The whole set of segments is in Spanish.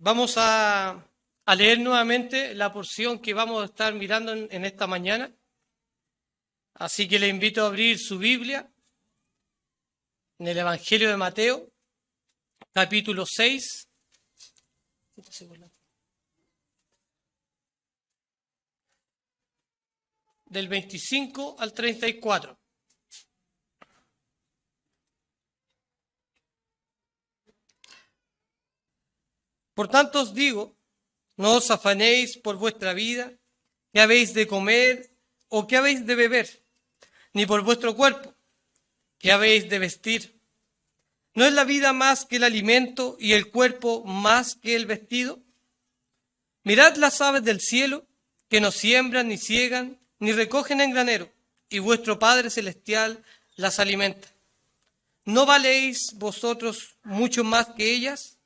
Vamos a leer nuevamente la porción que vamos a estar mirando en esta mañana. Así que le invito a abrir su Biblia en el Evangelio de Mateo, capítulo 6. Del 25 al 34. Por tanto os digo, no os afanéis por vuestra vida, qué habéis de comer o qué habéis de beber, ni por vuestro cuerpo, qué habéis de vestir. ¿No es la vida más que el alimento y el cuerpo más que el vestido? Mirad las aves del cielo, que no siembran, ni ciegan, ni recogen en granero, y vuestro Padre Celestial las alimenta. ¿No valéis vosotros mucho más que ellas?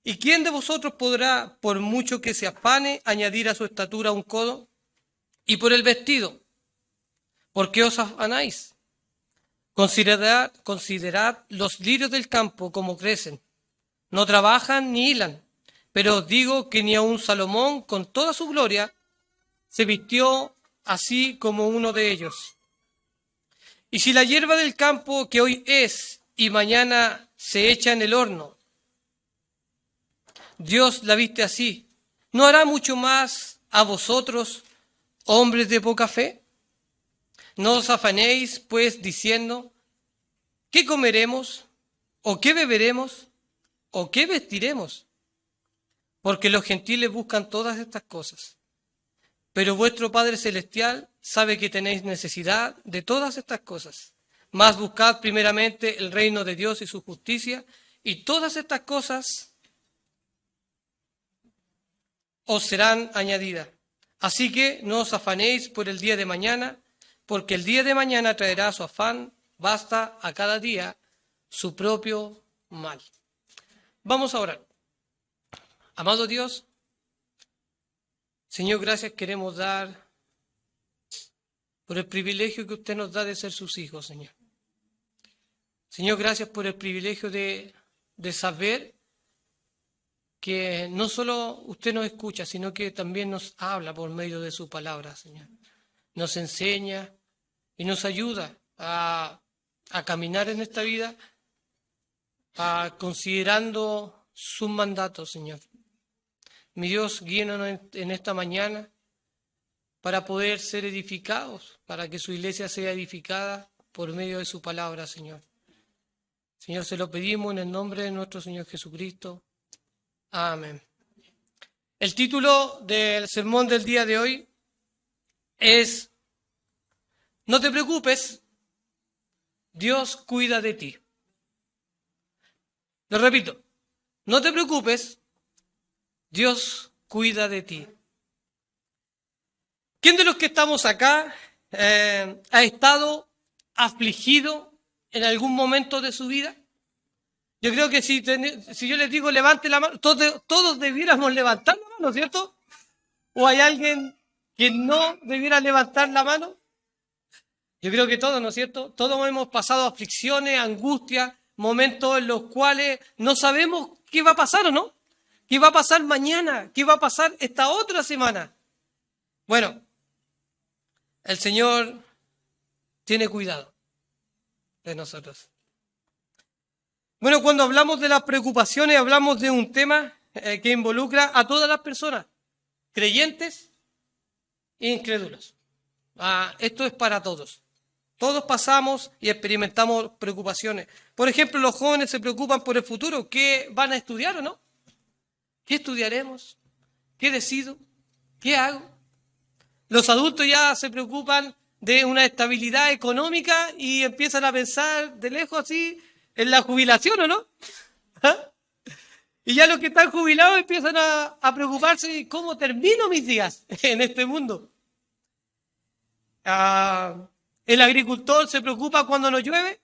¿Y quién de vosotros podrá, por mucho que se afane, añadir a su estatura un codo? Y por el vestido, ¿por qué os afanáis? Considerad los lirios del campo como crecen. No trabajan ni hilan, pero os digo que ni aun Salomón, con toda su gloria, se vistió así como uno de ellos. Y si la hierba del campo, que hoy es y mañana se echa en el horno, Dios la viste así, ¿no hará mucho más a vosotros, hombres de poca fe? No os afanéis, pues, diciendo, ¿qué comeremos? ¿O qué beberemos? ¿O qué vestiremos? Porque los gentiles buscan todas estas cosas. Pero vuestro Padre Celestial sabe que tenéis necesidad de todas estas cosas. Mas buscad primeramente el reino de Dios y su justicia, y todas estas cosas os serán añadidas. Así que no os afanéis por el día de mañana, porque el día de mañana traerá su afán. Basta a cada día su propio mal. Vamos a orar. Amado Dios, Señor, gracias queremos dar por el privilegio que usted nos da de ser sus hijos, Señor. Señor, gracias por el privilegio de saber que no solo usted nos escucha, sino que también nos habla por medio de su palabra, Señor. Nos enseña y nos ayuda a caminar en esta vida considerando sus mandatos, Señor. Mi Dios, guíenos en esta mañana para poder ser edificados, para que su iglesia sea edificada por medio de su palabra, Señor. Señor, se lo pedimos en el nombre de nuestro Señor Jesucristo. Amén. El título del sermón del día de hoy es No te preocupes, Dios cuida de ti. Lo repito, no te preocupes, Dios cuida de ti. ¿Quién de los que estamos acá ha estado afligido en algún momento de su vida? Yo creo que si yo les digo levante la mano, todos debiéramos levantar la mano, ¿cierto? ¿O hay alguien que no debiera levantar la mano? Yo creo que todos, ¿no es cierto? Todos hemos pasado aflicciones, angustias, momentos en los cuales no sabemos qué va a pasar o no. ¿Qué va a pasar mañana? ¿Qué va a pasar esta otra semana? Bueno, el Señor tiene cuidado de nosotros. Bueno, cuando hablamos de las preocupaciones, hablamos de un tema que involucra a todas las personas, creyentes e incrédulos. Esto es para todos. Todos pasamos y experimentamos preocupaciones. Por ejemplo, los jóvenes se preocupan por el futuro. ¿Qué van a estudiar o no? ¿Qué estudiaremos? ¿Qué decido? ¿Qué hago? Los adultos ya se preocupan de una estabilidad económica y empiezan a pensar de lejos así en la jubilación, ¿o no? ¿Ah? Y ya los que están jubilados empiezan a preocuparse de cómo termino mis días en este mundo. El agricultor se preocupa cuando no llueve,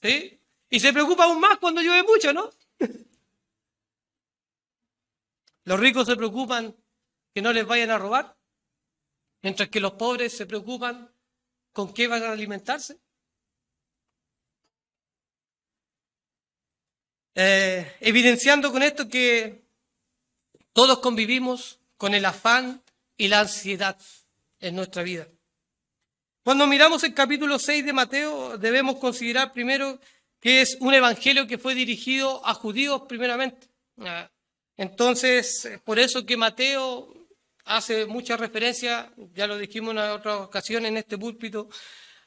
¿sí? Y se preocupa aún más cuando llueve mucho, ¿no? Los ricos se preocupan que no les vayan a robar, mientras que los pobres se preocupan con qué van a alimentarse. Evidenciando con esto que Todos convivimos con el afán y la ansiedad en nuestra vida. Cuando miramos el capítulo 6 de Mateo, debemos considerar primero que es un evangelio que fue dirigido a judíos primeramente. Entonces, por eso que Mateo hace mucha referencia, ya lo dijimos en otra ocasión en este púlpito,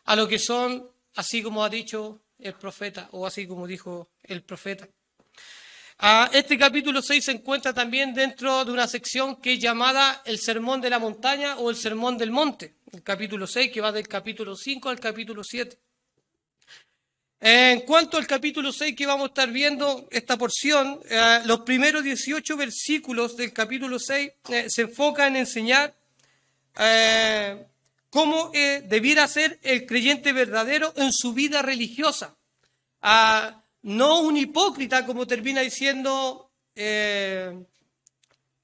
a lo que son, así como ha dicho el profeta, o así como dijo el profeta. Este capítulo 6 se encuentra también dentro de una sección que es llamada el Sermón de la Montaña o el Sermón del Monte, el capítulo 6, que va del capítulo 5 al capítulo 7. En cuanto al capítulo 6 que vamos a estar viendo esta porción, los primeros 18 versículos del capítulo 6 se enfocan en enseñar cómo debiera ser el creyente verdadero en su vida religiosa. No un hipócrita, como termina diciendo el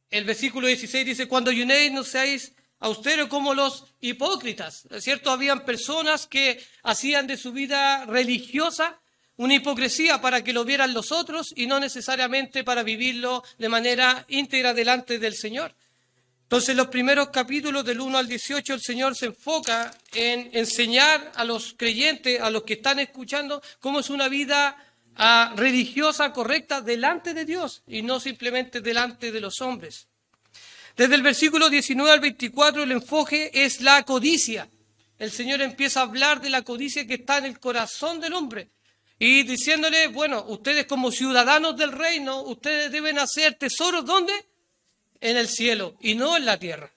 versículo 16, dice, cuando ayunéis no seáis austeros como los hipócritas, ¿cierto? Habían personas que hacían de su vida religiosa una hipocresía para que lo vieran los otros y no necesariamente para vivirlo de manera íntegra delante del Señor. Entonces, los primeros capítulos del 1 al 18, el Señor se enfoca en enseñar a los creyentes, a los que están escuchando, cómo es una vida religiosa correcta delante de Dios y no simplemente delante de los hombres. Desde el versículo 19 al 24 el enfoque es la codicia. El Señor empieza a hablar de la codicia que está en el corazón del hombre y diciéndole, bueno, ustedes como ciudadanos del reino, ustedes deben hacer tesoros, ¿dónde? En el cielo y no en la tierra.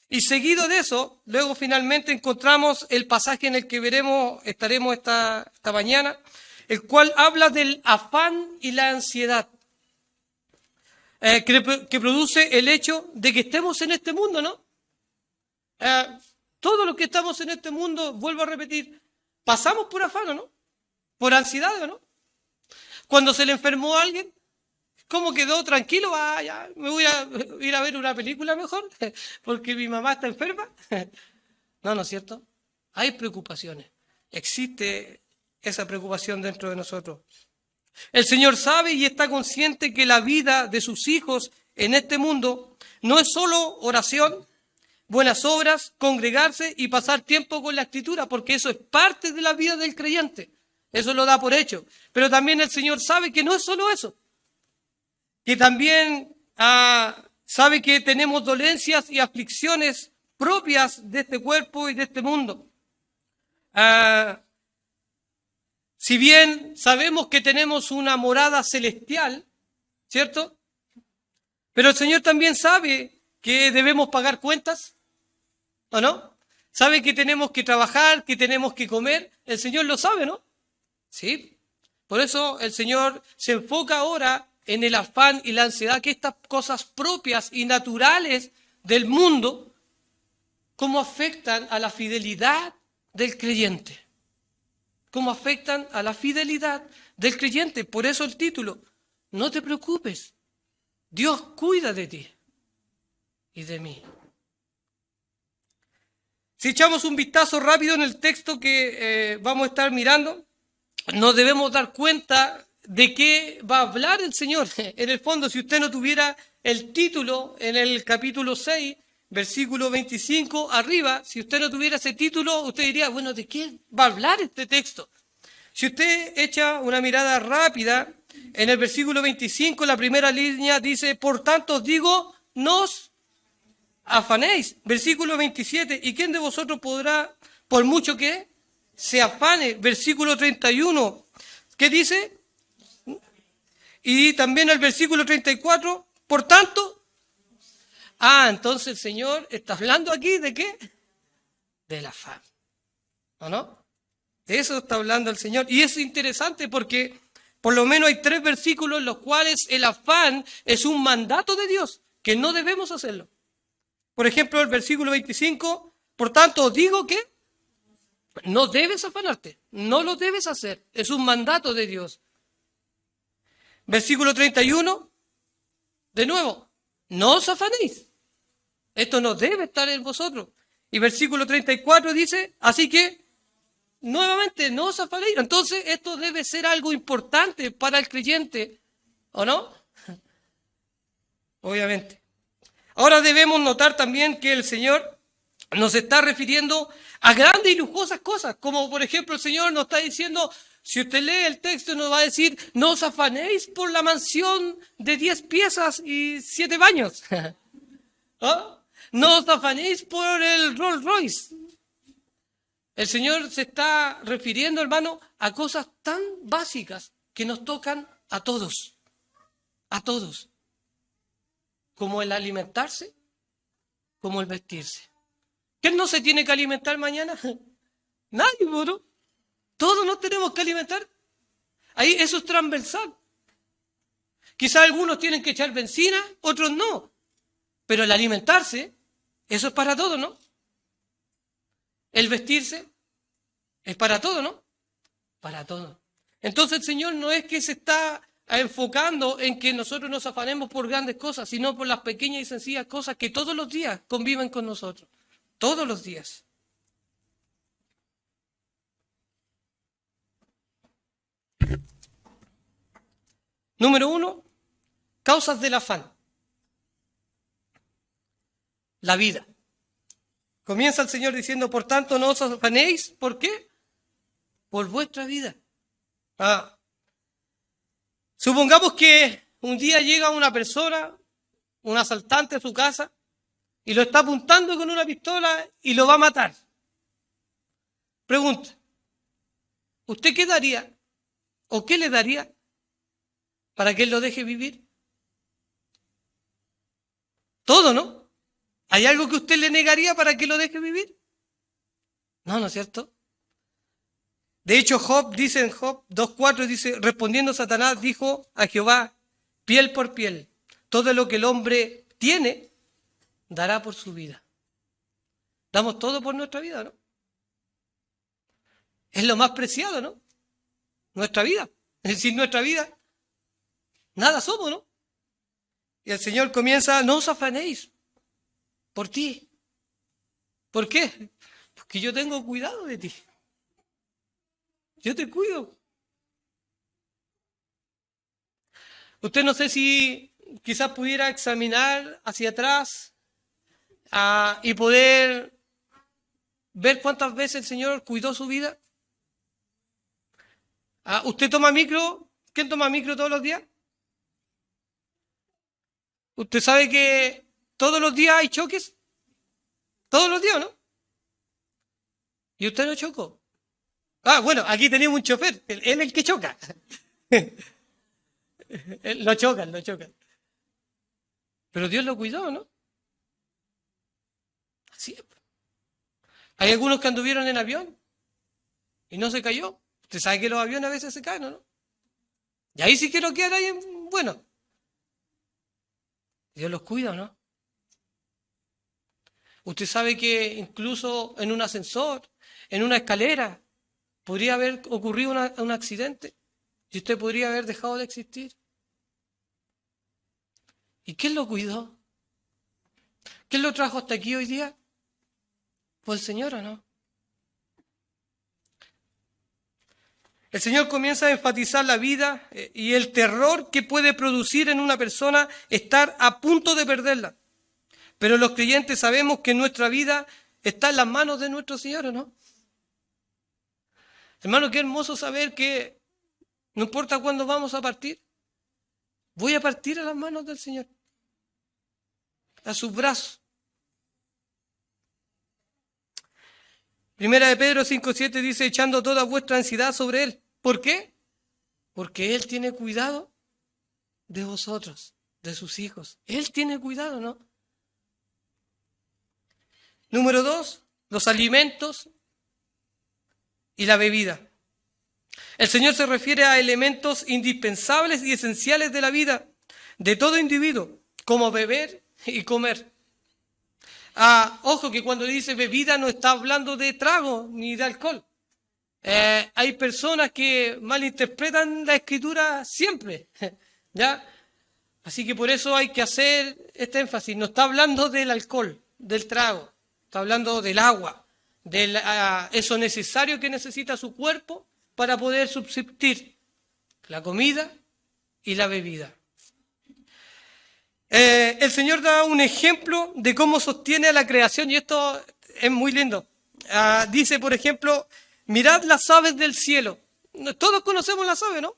Y seguido de eso, luego finalmente encontramos el pasaje en el que estaremos esta mañana, el cual habla del afán y la ansiedad que produce el hecho de que estemos en este mundo, ¿no? Todos los que estamos en este mundo, vuelvo a repetir, pasamos por afán, ¿o no? Por ansiedad, ¿o no? Cuando se le enfermó a alguien, ¿cómo quedó? Tranquilo, ya, me voy a ir a ver una película mejor, porque mi mamá está enferma. No, ¿no es cierto? Hay preocupaciones, existe esa preocupación dentro de nosotros. El Señor sabe y está consciente que la vida de sus hijos en este mundo no es solo oración, buenas obras, congregarse y pasar tiempo con la Escritura, porque eso es parte de la vida del creyente. Eso lo da por hecho. Pero también el Señor sabe que no es solo eso, que también sabe que tenemos dolencias y aflicciones propias de este cuerpo y de este mundo. Si bien sabemos que tenemos una morada celestial, ¿cierto? Pero el Señor también sabe que debemos pagar cuentas, ¿o no? Sabe que tenemos que trabajar, que tenemos que comer. El Señor lo sabe, ¿no? Sí. Por eso el Señor se enfoca ahora en el afán y la ansiedad, que estas cosas propias y naturales del mundo, cómo afectan a la fidelidad del creyente. Cómo afectan a la fidelidad del creyente. Por eso el título, no te preocupes, Dios cuida de ti y de mí. Si echamos un vistazo rápido en el texto que vamos a estar mirando, nos debemos dar cuenta de qué va a hablar el Señor. En el fondo, si usted no tuviera el título en el capítulo 6, versículo 25 arriba, si usted no tuviera ese título, usted diría, bueno, ¿de qué va a hablar este texto? Si usted echa una mirada rápida, en el versículo 25, la primera línea dice, por tanto os digo, no os afanéis. Versículo 27, ¿y quién de vosotros podrá, por mucho que se afane? Versículo 31, ¿qué dice? Y también el versículo 34, por tanto, entonces el Señor está hablando aquí ¿de qué? Del afán, ¿o no? De eso está hablando el Señor. Y es interesante porque por lo menos hay 3 versículos en los cuales el afán es un mandato de Dios, que no debemos hacerlo. Por ejemplo, el versículo 25, por tanto os digo que no debes afanarte, no lo debes hacer, es un mandato de Dios. Versículo 31, de nuevo, no os afanéis. Esto no debe estar en vosotros. Y versículo 34 dice, así que, nuevamente, no os afanéis. Entonces, esto debe ser algo importante para el creyente, ¿o no? obviamente. Ahora debemos notar también que el Señor nos está refiriendo a grandes y lujosas cosas, como por ejemplo el Señor nos está diciendo, si usted lee el texto nos va a decir, no os afanéis por la mansión de 10 piezas y 7 baños. ¿Ah? No os afanéis por el Rolls Royce. El Señor se está refiriendo, hermano, a cosas tan básicas que nos tocan a todos, como el alimentarse, como el vestirse. ¿Quién no se tiene que alimentar mañana? Nadie, ¿no? Todos nos tenemos que alimentar. Ahí eso es transversal. Quizás algunos tienen que echar benzina, otros no. Pero el alimentarse, eso es para todos, ¿no? El vestirse es para todos, ¿no? Para todos. Entonces el Señor no es que se está enfocando en que nosotros nos afanemos por grandes cosas, sino por las pequeñas y sencillas cosas que todos los días conviven con nosotros. Todos los días. Número 1, causas del afán. La vida. Comienza el Señor diciendo, por tanto, no os afanéis. ¿Por qué? Por vuestra vida. Supongamos que un día llega una persona, un asaltante a su casa, y lo está apuntando con una pistola y lo va a matar. Pregunta, ¿usted qué daría o qué le daría para que él lo deje vivir? Todo, ¿no? ¿Hay algo que usted le negaría para que lo deje vivir? No, ¿no es cierto? De hecho, Job dice en Job 2:4, dice, respondiendo Satanás, dijo a Jehová, piel por piel, todo lo que el hombre tiene, dará por su vida. Damos todo por nuestra vida, ¿no? Es lo más preciado, ¿no? Nuestra vida. Es decir, nuestra vida, nada somos, ¿no? Y el Señor comienza, no os afanéis por ti. ¿Por qué? Porque yo tengo cuidado de ti. Yo te cuido. Usted no sé si quizás pudiera examinar hacia atrás y poder ver cuántas veces el Señor cuidó su vida. ¿Usted toma micro? ¿Quién toma micro todos los días? ¿Usted sabe que todos los días hay choques? Todos los días, ¿no? ¿Y usted no chocó? Bueno, aquí tenemos un chofer, él es el que choca. Lo chocan. Pero Dios lo cuidó, ¿no? Así es. Hay algunos que anduvieron en avión y no se cayó. Usted sabe que los aviones a veces se caen, ¿no? Y ahí sí quiero quedar ahí, bueno. Dios los cuida, ¿no? Usted sabe que incluso en un ascensor, en una escalera, podría haber ocurrido un accidente y usted podría haber dejado de existir. ¿Y quién lo cuidó? ¿Quién lo trajo hasta aquí hoy día? ¿Fue el Señor o no? El Señor comienza a enfatizar la vida y el terror que puede producir en una persona estar a punto de perderla. Pero los creyentes sabemos que nuestra vida está en las manos de nuestro Señor, ¿o no? Hermano, qué hermoso saber que no importa cuándo vamos a partir, voy a partir a las manos del Señor, a sus brazos. Primera de Pedro 5:7 dice, echando toda vuestra ansiedad sobre Él. ¿Por qué? Porque Él tiene cuidado de vosotros, de sus hijos. Él tiene cuidado, ¿no? Número 2, los alimentos y la bebida. El Señor se refiere a elementos indispensables y esenciales de la vida de todo individuo, como beber y comer. Ojo que cuando dice bebida no está hablando de trago ni de alcohol. Hay personas que malinterpretan la Escritura siempre, ¿ya? Así que por eso hay que hacer este énfasis. No está hablando del alcohol, del trago. Está hablando del agua, de eso necesario que necesita su cuerpo para poder subsistir, la comida y la bebida. El Señor da un ejemplo de cómo sostiene a la creación y esto es muy lindo. Dice, por ejemplo, mirad las aves del cielo. Todos conocemos las aves, ¿no?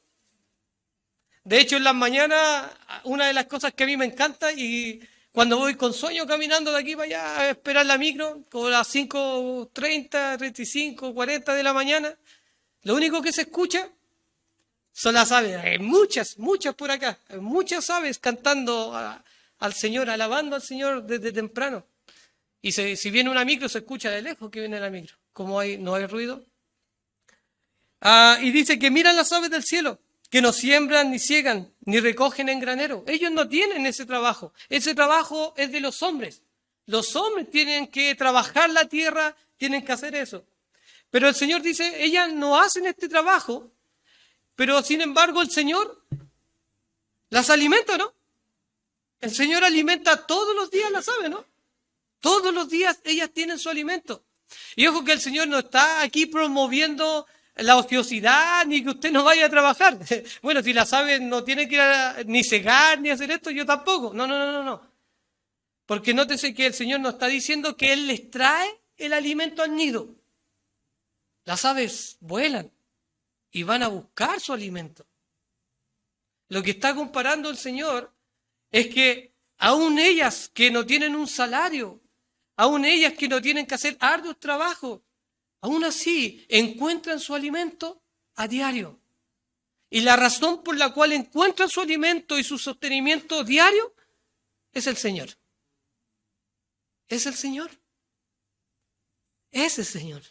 De hecho, en las mañanas, una de las cosas que a mí me encanta y cuando voy con sueño caminando de aquí para allá a esperar la micro, como a las 5:30, 35, 40 de la mañana, lo único que se escucha son las aves. Hay muchas, muchas por acá. Hay muchas aves cantando al Señor, alabando al Señor desde temprano. Y si viene una micro, se escucha de lejos que viene la micro. Como no hay ruido. Y dice que miran las aves del cielo, que no siembran, ni ciegan, ni recogen en granero. Ellos no tienen ese trabajo. Ese trabajo es de los hombres. Los hombres tienen que trabajar la tierra, tienen que hacer eso. Pero el Señor dice, ellas no hacen este trabajo, pero sin embargo el Señor las alimenta, ¿no? El Señor alimenta todos los días las aves, ¿no? Todos los días ellas tienen su alimento. Y ojo que el Señor no está aquí promoviendo la ociosidad ni que usted no vaya a trabajar. Bueno, si las aves no tienen que ir ni cegar ni hacer esto, yo tampoco. No. Porque nótese que el Señor nos está diciendo que Él les trae el alimento al nido. Las aves vuelan y van a buscar su alimento. Lo que está comparando el Señor es que aún ellas que no tienen un salario, aún ellas que no tienen que hacer arduos trabajos, aún así encuentran su alimento a diario. Y la razón por la cual encuentran su alimento y su sostenimiento diario es el Señor. Es el Señor. Es el Señor.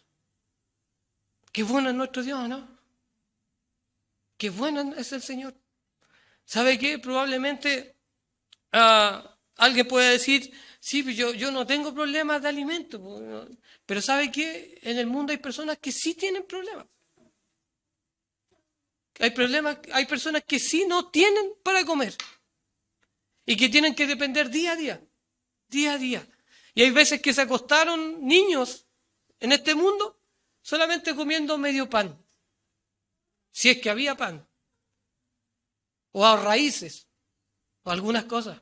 Qué bueno es nuestro Dios, ¿no? Qué bueno es el Señor. ¿Sabe qué? Probablemente alguien puede decir, sí, yo no tengo problemas de alimento. Pero ¿sabe qué? En el mundo hay personas que sí tienen problemas. Hay personas que sí no tienen para comer. Y que tienen que depender día a día. Día a día. Y hay veces que se acostaron niños en este mundo solamente comiendo medio pan. Si es que había pan. O a raíces. O algunas cosas.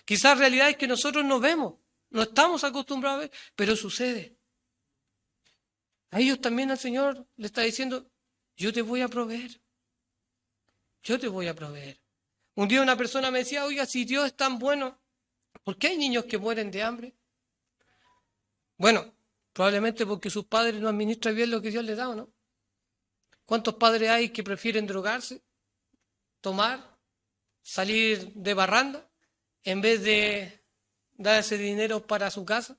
Quizás la realidad es que nosotros no vemos. No estamos acostumbrados a ver. Pero sucede. A ellos también el Señor le está diciendo, yo te voy a proveer. Yo te voy a proveer. Un día una persona me decía, oiga, si Dios es tan bueno, ¿por qué hay niños que mueren de hambre? Bueno, probablemente porque sus padres no administran bien lo que Dios les da, ¿o no? ¿Cuántos padres hay que prefieren drogarse, tomar, salir de barranda, en vez de dar ese dinero para su casa?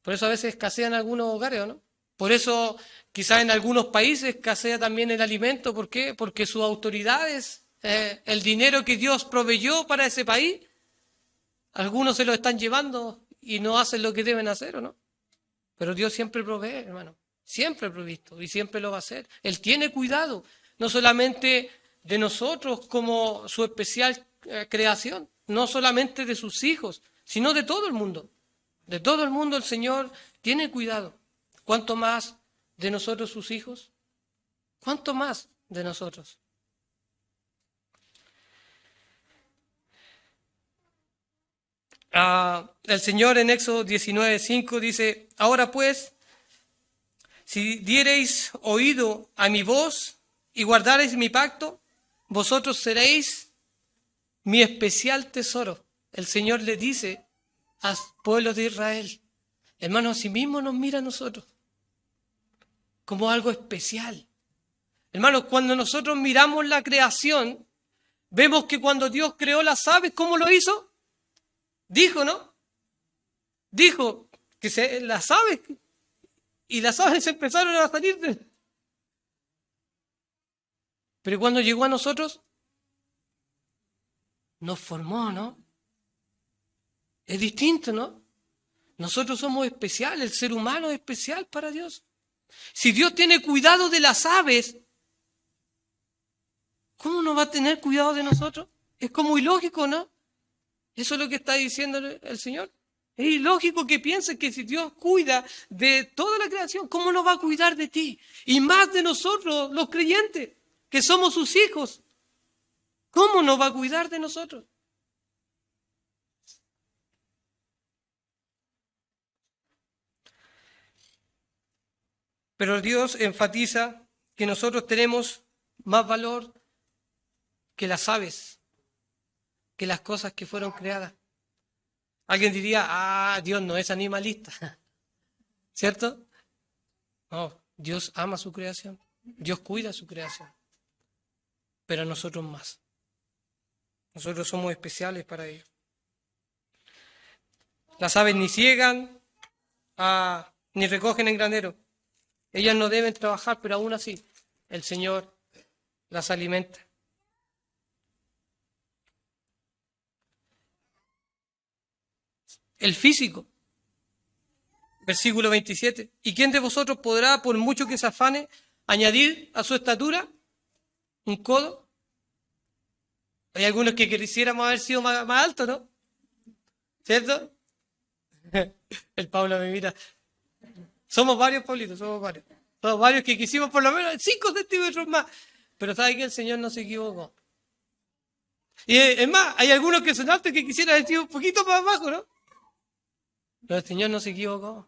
Por eso a veces escasean algunos hogares, ¿o no? Por eso quizás en algunos países escasea también el alimento. ¿Por qué? Porque sus autoridades, el dinero que Dios proveyó para ese país, algunos se lo están llevando y no hacen lo que deben hacer, ¿o no? Pero Dios siempre provee, hermano. Siempre ha provisto y siempre lo va a hacer. Él tiene cuidado, no solamente de nosotros como su especial creación, no solamente de sus hijos, sino de todo el mundo. De todo el mundo el Señor tiene cuidado. ¿Cuánto más de nosotros sus hijos? ¿Cuánto más de nosotros? El Señor en Éxodo 19:5 dice, ahora pues, si diereis oído a mi voz y guardareis mi pacto, vosotros seréis mi especial tesoro. El Señor le dice al pueblo de Israel, hermano, así mismo nos mira a nosotros como algo especial. Hermanos, cuando nosotros miramos la creación, vemos que cuando Dios creó las aves, ¿cómo lo hizo? Dijo, ¿no? Dijo que las aves, y las aves empezaron a salir Pero cuando llegó a nosotros, nos formó, ¿no? Es distinto, ¿no? Nosotros somos especiales, el ser humano es especial para Dios. Si Dios tiene cuidado de las aves, ¿cómo no va a tener cuidado de nosotros? Es como ilógico, ¿no? Eso es lo que está diciendo el Señor. Es ilógico que pienses que si Dios cuida de toda la creación, ¿cómo no va a cuidar de ti? Y más de nosotros, los creyentes, que somos sus hijos. ¿Cómo no va a cuidar de nosotros? Pero Dios enfatiza que nosotros tenemos más valor que las aves, que las cosas que fueron creadas. Alguien diría, Dios no es animalista, ¿cierto? No, Dios ama su creación, Dios cuida su creación, pero nosotros más. Nosotros somos especiales para ello. Las aves ni ciegan, ni recogen en granero. Ellas no deben trabajar, pero aún así el Señor las alimenta. El físico, versículo 27. ¿Y quién de vosotros podrá, por mucho que se afane, añadir a su estatura un codo? Hay algunos que quisiéramos haber sido más altos, ¿no? ¿Cierto? El Pablo me mira. Somos varios, Pablito, somos varios. Somos varios que quisimos por lo menos 5 centímetros más. Pero sabe que el Señor no se equivocó. Y es más, hay algunos que son altos que quisieran haber sido un poquito más abajo, ¿no? Pero el Señor no se equivocó.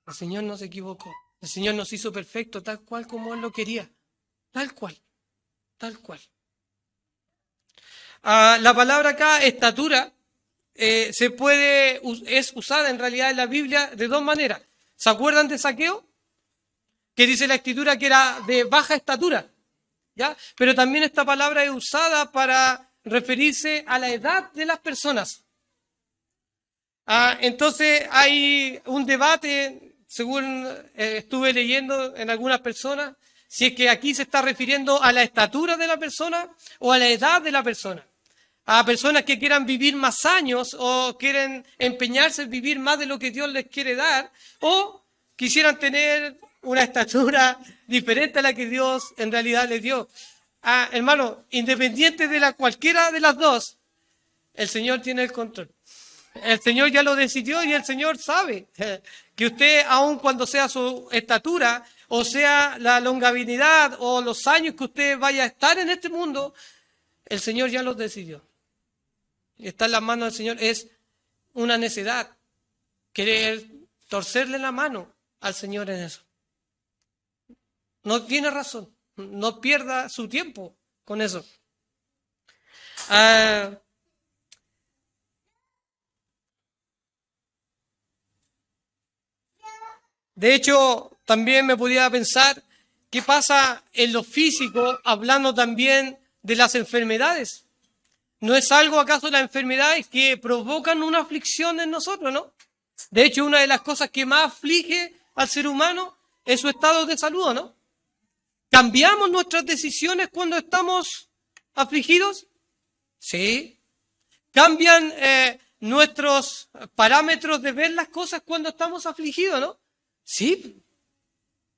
El Señor no se equivocó. El Señor nos hizo perfecto tal cual como Él lo quería. Tal cual. Tal cual. La palabra acá, estatura, es usada en realidad en la Biblia de dos maneras. ¿Se acuerdan de Zaqueo? Que dice la Escritura que era de baja estatura, ¿ya? Pero también esta palabra es usada para referirse a la edad de las personas. Entonces hay un debate, según estuve leyendo en algunas personas, si es que aquí se está refiriendo a la estatura de la persona o a la edad de la persona. A personas que quieran vivir más años o quieren empeñarse en vivir más de lo que Dios les quiere dar, o quisieran tener una estatura diferente a la que Dios en realidad les dio. Hermano, independiente de cualquiera de las dos, el Señor tiene el control. El Señor ya lo decidió y el Señor sabe que usted, aun cuando sea su estatura, o sea la longevidad o los años que usted vaya a estar en este mundo, el Señor ya los decidió. Está en las manos del Señor. Es una necedad querer torcerle la mano al Señor en eso. No tiene razón. No pierda su tiempo con eso. De hecho, también me podía pensar qué pasa en lo físico, hablando también de las enfermedades. ¿No es algo acaso las enfermedades que provocan una aflicción en nosotros, no? De hecho, una de las cosas que más aflige al ser humano es su estado de salud, ¿no? ¿Cambiamos nuestras decisiones cuando estamos afligidos? Sí. ¿Cambian nuestros parámetros de ver las cosas cuando estamos afligidos, no? Sí.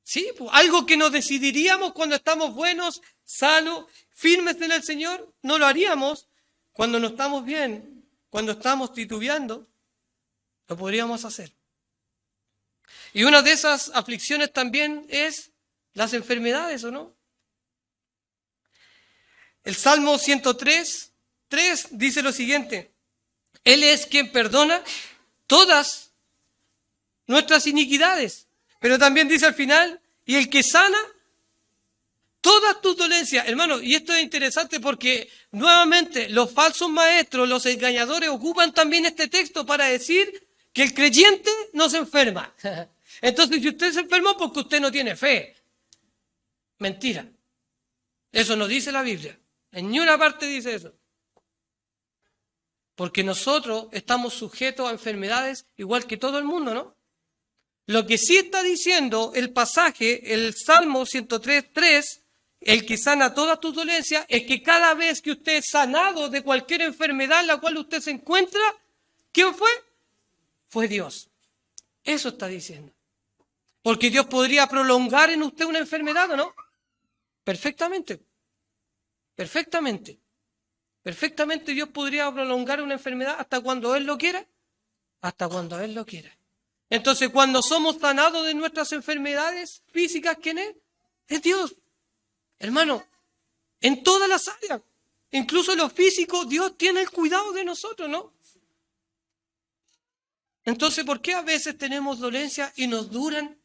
Sí, pues, algo que nos decidiríamos cuando estamos buenos, sanos, firmes en el Señor, no lo haríamos. Cuando no estamos bien, cuando estamos titubeando, lo podríamos hacer. Y una de esas aflicciones también es las enfermedades, ¿o no? El Salmo 103:3 dice lo siguiente: Él es quien perdona todas nuestras iniquidades. Pero también dice al final, y el que sana todas tus dolencias. Hermano, y esto es interesante porque nuevamente los falsos maestros, los engañadores ocupan también este texto para decir que el creyente no se enferma. Entonces, si usted se enferma porque usted no tiene fe. Mentira. Eso no dice la Biblia. En ninguna parte dice eso. Porque nosotros estamos sujetos a enfermedades igual que todo el mundo, ¿no? Lo que sí está diciendo el pasaje, el Salmo 103:3, el que sana todas tus dolencias, es que cada vez que usted es sanado de cualquier enfermedad en la cual usted se encuentra, ¿quién fue? Fue Dios. Eso está diciendo. Porque Dios podría prolongar en usted una enfermedad, ¿o no? Perfectamente. Perfectamente. Perfectamente Dios podría prolongar una enfermedad hasta cuando Él lo quiera. Hasta cuando Él lo quiera. Entonces, cuando somos sanados de nuestras enfermedades físicas, ¿quién es? Es Dios. Hermano, en todas las áreas, incluso en lo físico, Dios tiene el cuidado de nosotros, ¿no? Entonces, ¿por qué a veces tenemos dolencias y nos duran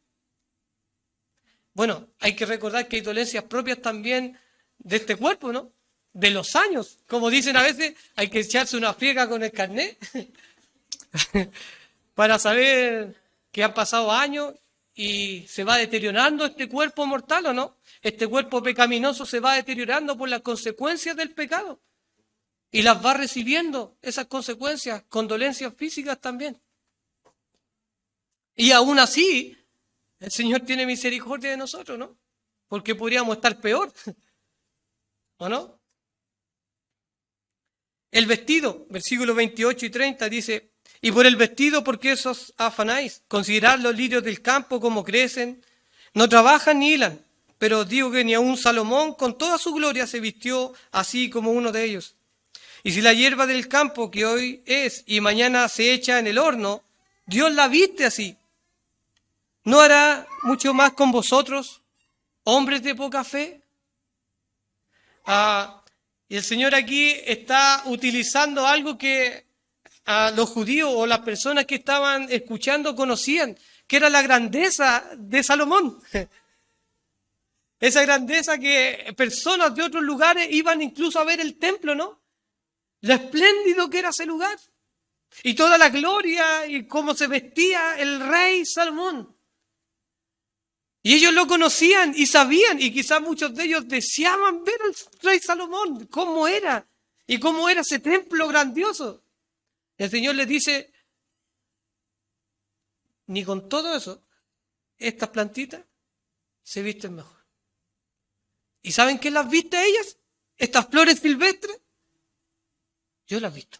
Bueno, hay que recordar que hay dolencias propias también de este cuerpo, ¿no? De los años. Como dicen a veces, hay que echarse una friega con el carnet para saber que han pasado años y se va deteriorando este cuerpo mortal, ¿o no? Este cuerpo pecaminoso se va deteriorando por las consecuencias del pecado y las va recibiendo, esas consecuencias, con dolencias físicas también. Y aún así, el Señor tiene misericordia de nosotros, ¿no? Porque podríamos estar peor, ¿o no? El vestido, versículos 28 y 30 dice, y por el vestido, ¿por qué os afanáis? Considerad los lirios del campo como crecen, no trabajan ni hilan, pero os digo que ni aun Salomón con toda su gloria se vistió así como uno de ellos. Y si la hierba del campo que hoy es y mañana se echa en el horno, Dios la viste así, ¿no hará mucho más con vosotros, hombres de poca fe? Y el Señor aquí está utilizando algo que los judíos o las personas que estaban escuchando conocían, que era la grandeza de Salomón. Esa grandeza que personas de otros lugares iban incluso a ver el templo, ¿no? Lo espléndido que era ese lugar. Y toda la gloria y cómo se vestía el rey Salomón. Y ellos lo conocían y sabían, y quizás muchos de ellos deseaban ver al rey Salomón, cómo era, y cómo era ese templo grandioso. El Señor les dice, ni con todo eso, estas plantitas se visten mejor. ¿Y saben quién las viste a ellas? Estas flores silvestres, yo las he visto.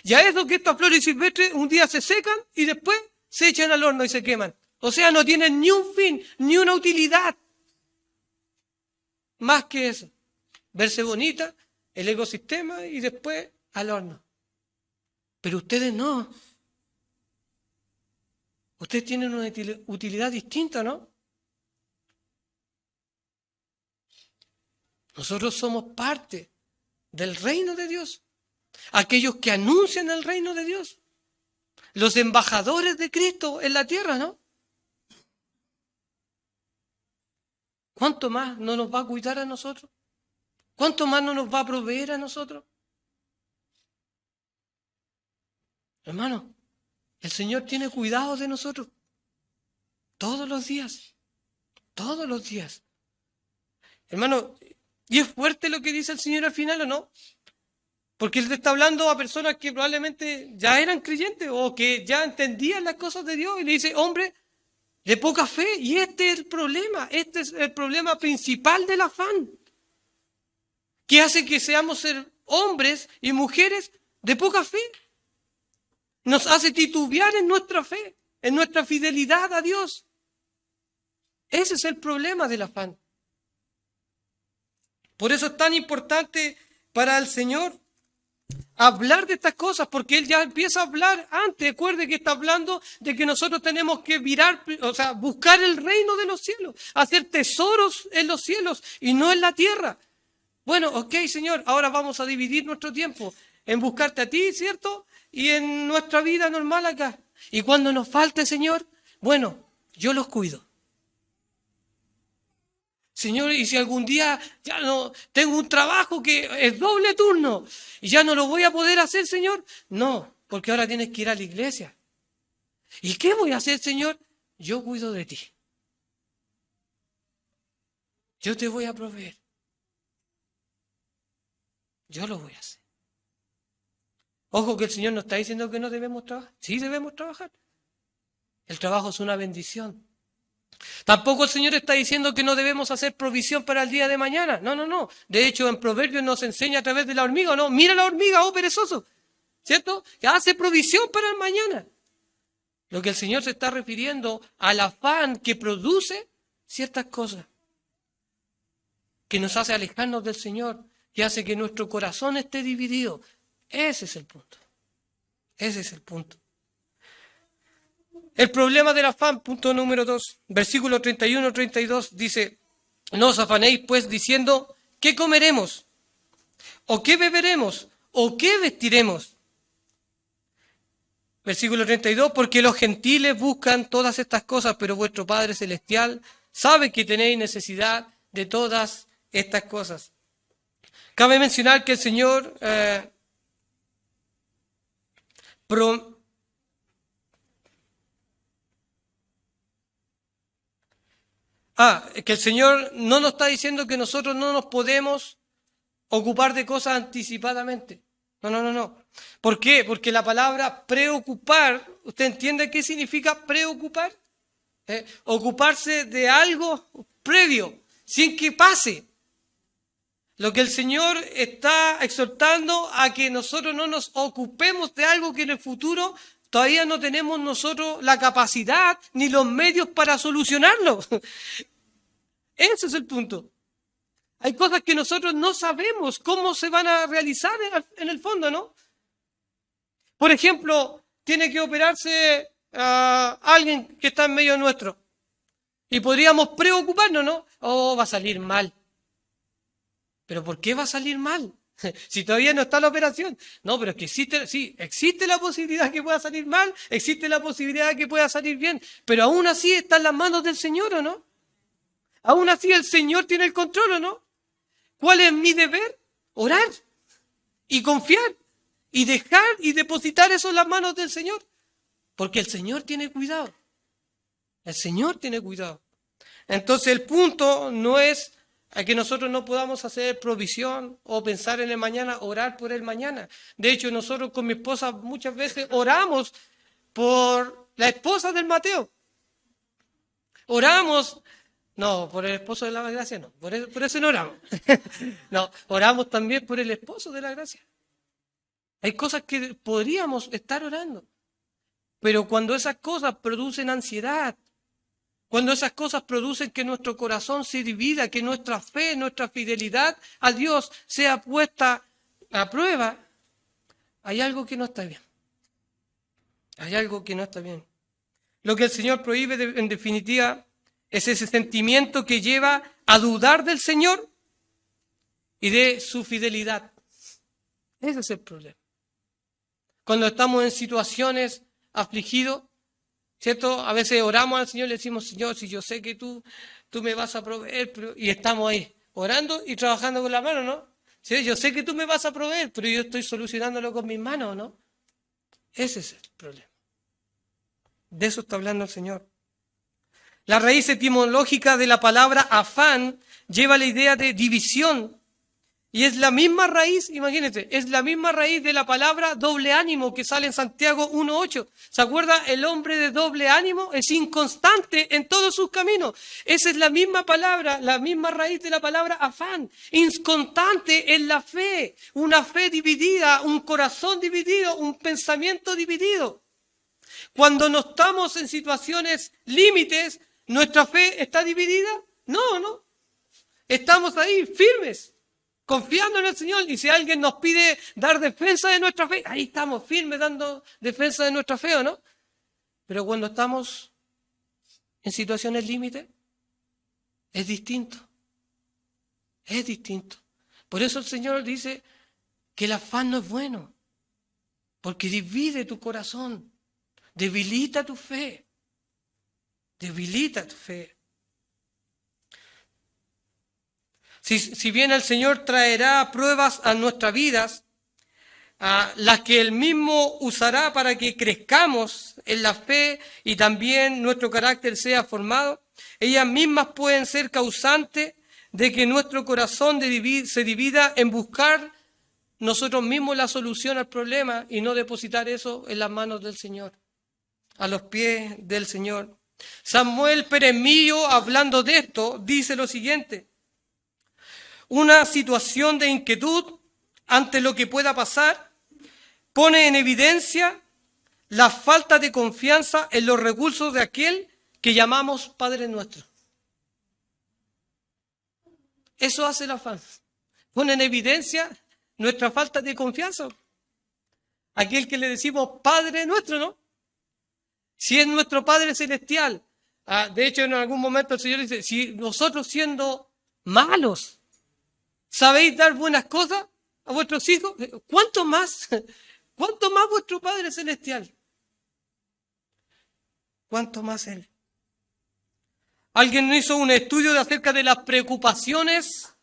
Ya eso que estas flores silvestres un día se secan y después se echan al horno y se queman. O sea, no tienen ni un fin, ni una utilidad. Más que eso. Verse bonita, el ecosistema y después al horno. Pero ustedes no. Ustedes tienen una utilidad distinta, ¿no? Nosotros somos parte del reino de Dios. Aquellos que anuncian el reino de Dios. Los embajadores de Cristo en la tierra, ¿no? ¿Cuánto más no nos va a cuidar a nosotros? ¿Cuánto más no nos va a proveer a nosotros? Hermano, el Señor tiene cuidado de nosotros todos los días. Todos los días. Hermano, ¿y es fuerte lo que dice el Señor al final o no? Porque Él te está hablando a personas que probablemente ya eran creyentes o que ya entendían las cosas de Dios y le dice, hombre, de poca fe. Y este es el problema principal del afán, que hace que seamos hombres y mujeres de poca fe. Nos hace titubear en nuestra fe, en nuestra fidelidad a Dios. Ese es el problema del afán. Por eso es tan importante para el Señor hablar de estas cosas, porque Él ya empieza a hablar antes. Recuerde que está hablando de que nosotros tenemos que buscar el reino de los cielos, hacer tesoros en los cielos y no en la tierra. Bueno, ok, Señor, ahora vamos a dividir nuestro tiempo en buscarte a ti, ¿cierto? Y en nuestra vida normal acá. Y cuando nos falte, Señor, bueno, yo los cuido. Señor, y si algún día ya no tengo un trabajo que es doble turno y ya no lo voy a poder hacer, Señor, no, porque ahora tienes que ir a la iglesia. ¿Y qué voy a hacer, Señor? Yo cuido de ti. Yo te voy a proveer. Yo lo voy a hacer. Ojo que el Señor no está diciendo que no debemos trabajar. Sí debemos trabajar. El trabajo es una bendición. Tampoco el Señor está diciendo que no debemos hacer provisión para el día de mañana. No, no, no. De hecho, en Proverbios nos enseña a través de la hormiga, ¿no? Mira la hormiga, oh perezoso. ¿Cierto? Que hace provisión para el mañana. Lo que el Señor se está refiriendo al afán que produce ciertas cosas. Que nos hace alejarnos del Señor. Que hace que nuestro corazón esté dividido. Ese es el punto. Ese es el punto. El problema del afán, punto número 2, versículo 31-32, dice, no os afanéis pues diciendo, ¿qué comeremos? ¿O qué beberemos? ¿O qué vestiremos? Versículo 32, porque los gentiles buscan todas estas cosas, pero vuestro Padre Celestial sabe que tenéis necesidad de todas estas cosas. Cabe mencionar que el Señor que el Señor no nos está diciendo que nosotros no nos podemos ocupar de cosas anticipadamente. No. ¿Por qué? Porque la palabra preocupar, ¿usted entiende qué significa preocupar? Ocuparse de algo previo, sin que pase. Lo que el Señor está exhortando a que nosotros no nos ocupemos de algo que en el futuro todavía no tenemos nosotros la capacidad ni los medios para solucionarlo. Ese es el punto. Hay cosas que nosotros no sabemos cómo se van a realizar en el fondo, ¿no? Por ejemplo, tiene que operarse alguien que está en medio nuestro. Y podríamos preocuparnos, ¿no? Oh, va a salir mal. ¿Pero por qué va a salir mal? Si todavía no está la operación. No, pero es que existe la posibilidad que pueda salir mal, existe la posibilidad que pueda salir bien, pero aún así está en las manos del Señor, ¿o no? Aún así el Señor tiene el control, ¿o no? ¿Cuál es mi deber? Orar y confiar y dejar y depositar eso en las manos del Señor. Porque el Señor tiene cuidado. El Señor tiene cuidado. Entonces el punto no es a que nosotros no podamos hacer provisión o pensar en el mañana, orar por el mañana. De hecho, nosotros con mi esposa muchas veces oramos por la esposa del Mateo. Oramos, no, por el esposo de la Gracia no, por eso no oramos. No, oramos también por el esposo de la Gracia. Hay cosas que podríamos estar orando, pero cuando esas cosas producen ansiedad, cuando esas cosas producen que nuestro corazón se divida, que nuestra fe, nuestra fidelidad a Dios sea puesta a prueba, hay algo que no está bien. Hay algo que no está bien. Lo que el Señor prohíbe, en definitiva, es ese sentimiento que lleva a dudar del Señor y de su fidelidad. Ese es el problema. Cuando estamos en situaciones afligidos, ¿cierto? A veces oramos al Señor y le decimos, Señor, si yo sé que tú me vas a proveer, y estamos ahí orando y trabajando con la mano, ¿no? Sí, yo sé que tú me vas a proveer, pero yo estoy solucionándolo con mis manos, ¿no? Ese es el problema. De eso está hablando el Señor. La raíz etimológica de la palabra afán lleva la idea de división. Y es la misma raíz, imagínense, es la misma raíz de la palabra doble ánimo que sale en Santiago 1:8. ¿Se acuerda? El hombre de doble ánimo es inconstante en todos sus caminos. Esa es la misma palabra, la misma raíz de la palabra afán. Inconstante en la fe, una fe dividida, un corazón dividido, un pensamiento dividido. Cuando no estamos en situaciones límites, ¿nuestra fe está dividida? No. Estamos ahí firmes, confiando en el Señor, y si alguien nos pide dar defensa de nuestra fe, ahí estamos firmes dando defensa de nuestra fe, ¿o no? Pero cuando estamos en situaciones límites, es distinto. Es distinto. Por eso el Señor dice que el afán no es bueno, porque divide tu corazón, debilita tu fe, debilita tu fe. Si bien el Señor traerá pruebas a nuestras vidas, las que Él mismo usará para que crezcamos en la fe y también nuestro carácter sea formado, ellas mismas pueden ser causantes de que nuestro corazón se divida en buscar nosotros mismos la solución al problema y no depositar eso en las manos del Señor, a los pies del Señor. Samuel Pérez Millo, hablando de esto, dice lo siguiente: una situación de inquietud ante lo que pueda pasar pone en evidencia la falta de confianza en los recursos de aquel que llamamos Padre nuestro. Eso hace el afán. Pone en evidencia nuestra falta de confianza. Aquel que le decimos Padre nuestro, ¿no? Si es nuestro Padre celestial. De hecho, en algún momento el Señor dice, si nosotros siendo malos ¿sabéis dar buenas cosas a vuestros hijos? ¿Cuánto más vuestro Padre Celestial? ¿cuánto más Él? Alguien hizo un estudio acerca de las preocupaciones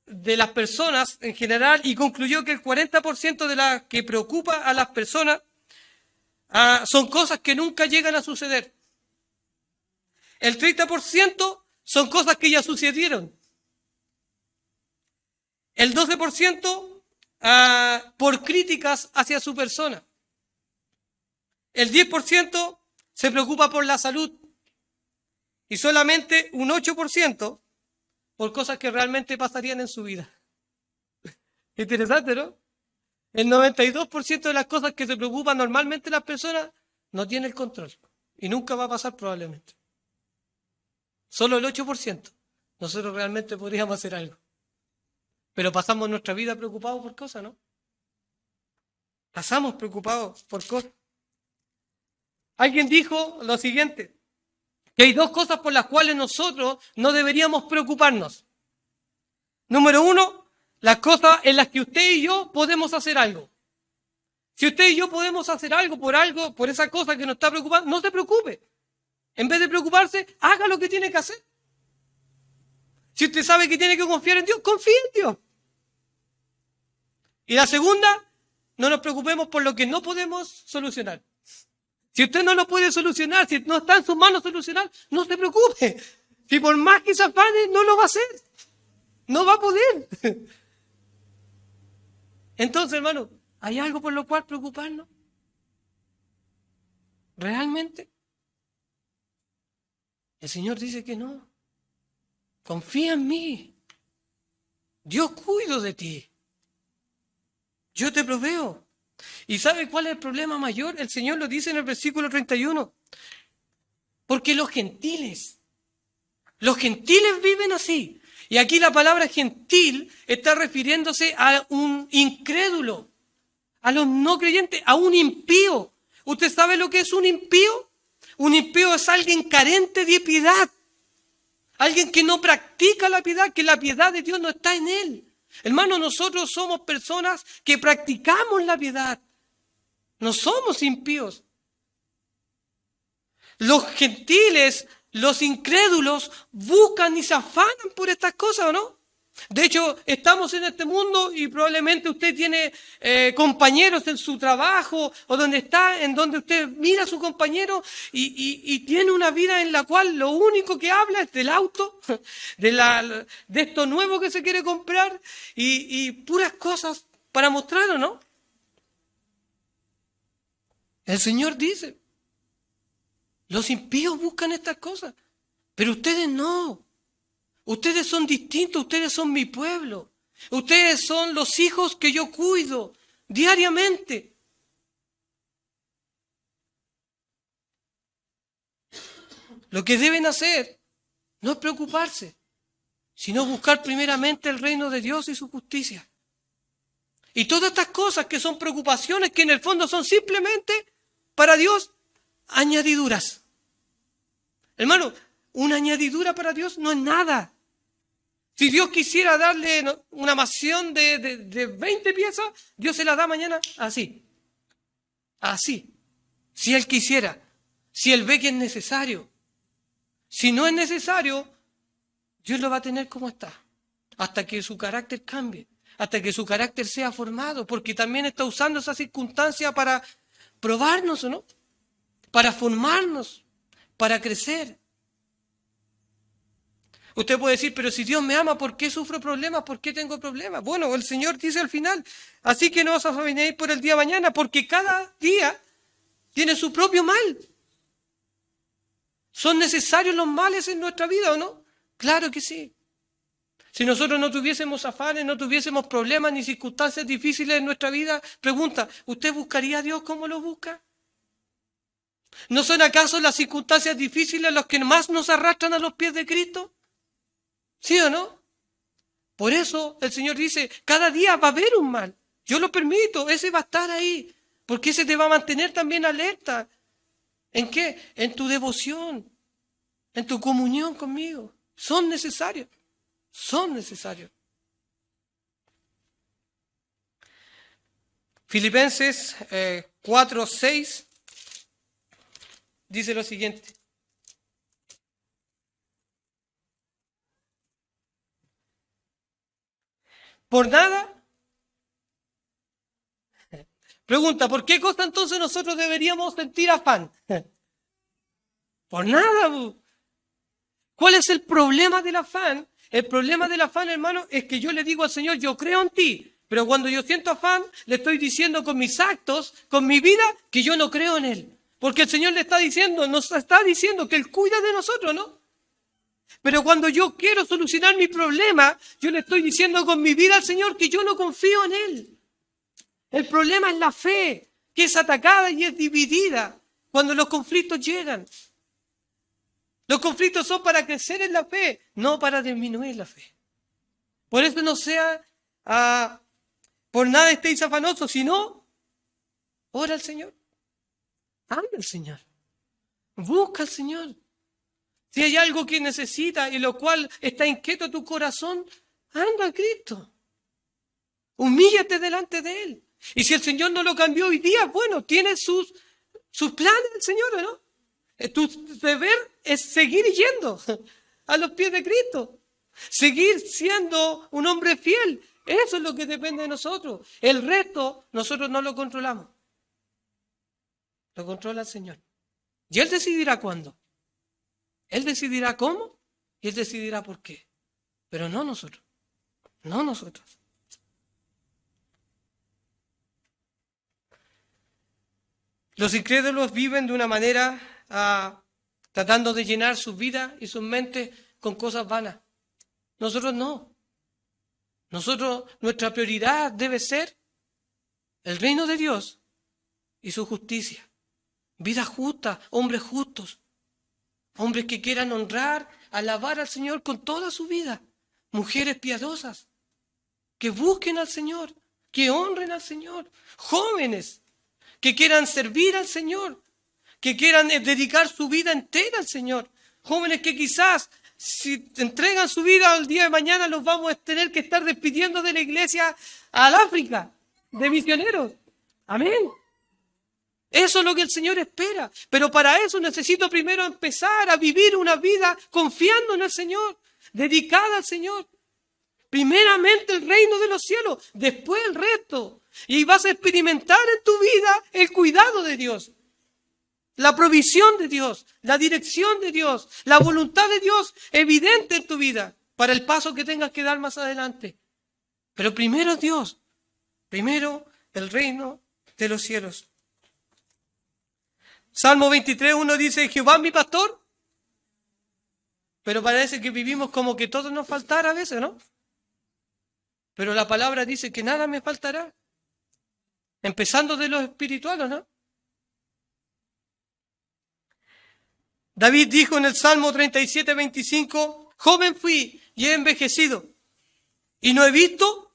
de las personas en general y concluyó que el 40% de las que preocupa a las personas son cosas que nunca llegan a suceder. El 30% son cosas que ya sucedieron. El 12% por críticas hacia su persona. El 10% se preocupa por la salud. Y solamente un 8% por cosas que realmente pasarían en su vida. Interesante, ¿no? El 92% de las cosas que se preocupan normalmente las personas no tiene el control. Y nunca va a pasar probablemente. Solo el 8%. Nosotros realmente podríamos hacer algo. Pero pasamos nuestra vida preocupados por cosas, ¿no? Pasamos preocupados por cosas. Alguien dijo lo siguiente, que hay dos cosas por las cuales nosotros no deberíamos preocuparnos. Número uno, las cosas en las que usted y yo podemos hacer algo. Si usted y yo podemos hacer algo, por esa cosa que nos está preocupando, no se preocupe. En vez de preocuparse, haga lo que tiene que hacer. Si usted sabe que tiene que confiar en Dios, confíe en Dios. Y la segunda, no nos preocupemos por lo que no podemos solucionar. Si usted no lo puede solucionar, si no está en sus manos solucionar, no se preocupe. Si por más que se afane, no lo va a hacer. No va a poder. Entonces, hermano, ¿hay algo por lo cual preocuparnos? ¿Realmente? El Señor dice que no. Confía en mí. Yo cuido de ti. Yo te proveo. ¿Y sabe cuál es el problema mayor? El Señor lo dice en el versículo 31. Porque los gentiles viven así. Y aquí la palabra gentil está refiriéndose a un incrédulo, a los no creyentes, a un impío. ¿Usted sabe lo que es un impío? Un impío es alguien carente de piedad. Alguien que no practica la piedad, que la piedad de Dios no está en él. Hermano, nosotros somos personas que practicamos la piedad. No somos impíos. Los gentiles, los incrédulos, buscan y se afanan por estas cosas, ¿o no? De hecho, estamos en este mundo y probablemente usted tiene compañeros en su trabajo o donde está, en donde usted mira a su compañero y tiene una vida en la cual lo único que habla es del auto, de esto nuevo que se quiere comprar y puras cosas para mostrar, ¿o no? El Señor dice, los impíos buscan estas cosas, pero ustedes no. Ustedes son distintos, ustedes son mi pueblo. Ustedes son los hijos que yo cuido diariamente. Lo que deben hacer no es preocuparse, sino buscar primeramente el reino de Dios y su justicia. Y todas estas cosas que son preocupaciones, que en el fondo son simplemente, para Dios, añadiduras. Hermano, una añadidura para Dios no es nada. Si Dios quisiera darle una mansión de 20 piezas, Dios se la da mañana así. Así. Si Él quisiera. Si Él ve que es necesario. Si no es necesario, Dios lo va a tener como está. Hasta que su carácter cambie. Hasta que su carácter sea formado. Porque también está usando esa circunstancia para probarnos, ¿o no? Para formarnos. Para crecer. Usted puede decir, pero si Dios me ama, ¿por qué sufro problemas? ¿Por qué tengo problemas? Bueno, el Señor dice al final, así que no os afanéis por el día de mañana, porque cada día tiene su propio mal. ¿Son necesarios los males en nuestra vida o no? Claro que sí. Si nosotros no tuviésemos afanes, no tuviésemos problemas ni circunstancias difíciles en nuestra vida, pregunta, ¿usted buscaría a Dios como lo busca? ¿No son acaso las circunstancias difíciles los que más nos arrastran a los pies de Cristo? ¿Sí o no? Por eso el Señor dice, cada día va a haber un mal. Yo lo permito, ese va a estar ahí. Porque ese te va a mantener también alerta. ¿En qué? En tu devoción, en tu comunión conmigo. Son necesarios. Son necesarios. Filipenses 4:6 dice lo siguiente. Por nada. Pregunta, ¿por qué cosa entonces nosotros deberíamos sentir afán? Por nada. ¿Cuál es el problema del afán? El problema del afán, hermano, es que yo le digo al Señor, yo creo en ti, pero cuando yo siento afán, le estoy diciendo con mis actos, con mi vida, que yo no creo en Él. Porque el Señor le está diciendo, nos está diciendo que Él cuida de nosotros, ¿no? Pero cuando yo quiero solucionar mi problema, yo le estoy diciendo con mi vida al Señor que yo no confío en Él. El problema es la fe, que es atacada y es dividida cuando los conflictos llegan. Los conflictos son para crecer en la fe, no para disminuir la fe. Por eso no sea, por nada estéis afanosos, sino ora al Señor. Anda al Señor. Busca al Señor. Si hay algo que necesitas y lo cual está inquieto tu corazón, anda a Cristo. Humíllate delante de Él. Y si el Señor no lo cambió hoy día, bueno, tiene sus planes el Señor, ¿o no? Tu deber es seguir yendo a los pies de Cristo. Seguir siendo un hombre fiel. Eso es lo que depende de nosotros. El resto, nosotros no lo controlamos. Lo controla el Señor. Y Él decidirá cuándo. Él decidirá cómo y Él decidirá por qué. Pero no nosotros. No nosotros. Los incrédulos viven de una manera tratando de llenar sus vidas y sus mentes con cosas vanas. Nosotros no. Nuestra prioridad debe ser el reino de Dios y su justicia. Vidas justas, hombres justos. Hombres que quieran honrar, alabar al Señor con toda su vida. Mujeres piadosas, que busquen al Señor, que honren al Señor. Jóvenes, que quieran servir al Señor, que quieran dedicar su vida entera al Señor. Jóvenes que quizás, si entregan su vida al día de mañana, los vamos a tener que estar despidiendo de la iglesia al África, de misioneros. Amén. Eso es lo que el Señor espera. Pero para eso necesito primero empezar a vivir una vida confiando en el Señor, dedicada al Señor. Primeramente el reino de los cielos, después el resto. Y vas a experimentar en tu vida el cuidado de Dios, la provisión de Dios, la dirección de Dios, la voluntad de Dios evidente en tu vida para el paso que tengas que dar más adelante. Pero primero Dios, primero el reino de los cielos. Salmo 23:1 dice, Jehová es mi pastor. Pero parece que vivimos como que todo nos faltara a veces, ¿no? Pero la palabra dice que nada me faltará. Empezando de los espirituales, ¿no? David dijo en el Salmo 37:25, joven fui y he envejecido, y no he visto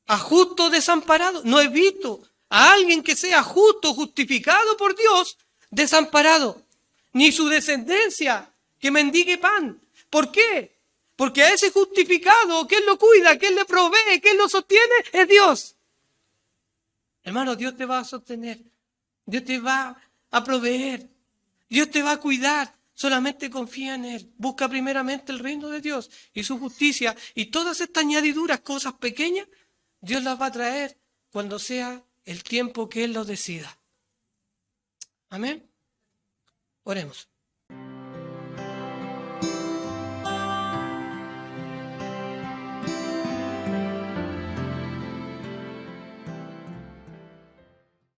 a justo desamparado, no he visto a alguien que sea justo, justificado por Dios, desamparado, ni su descendencia que mendigue pan. ¿Por qué? Porque a ese justificado, ¿quién lo cuida? ¿Quién le provee? ¿Quién lo sostiene? Es Dios. Hermano, Dios te va a sostener. Dios te va a proveer. Dios te va a cuidar. Solamente confía en Él. Busca primeramente el reino de Dios y su justicia. Y todas estas añadiduras, cosas pequeñas, Dios las va a traer cuando sea el tiempo que Él lo decida. Amén. Oremos.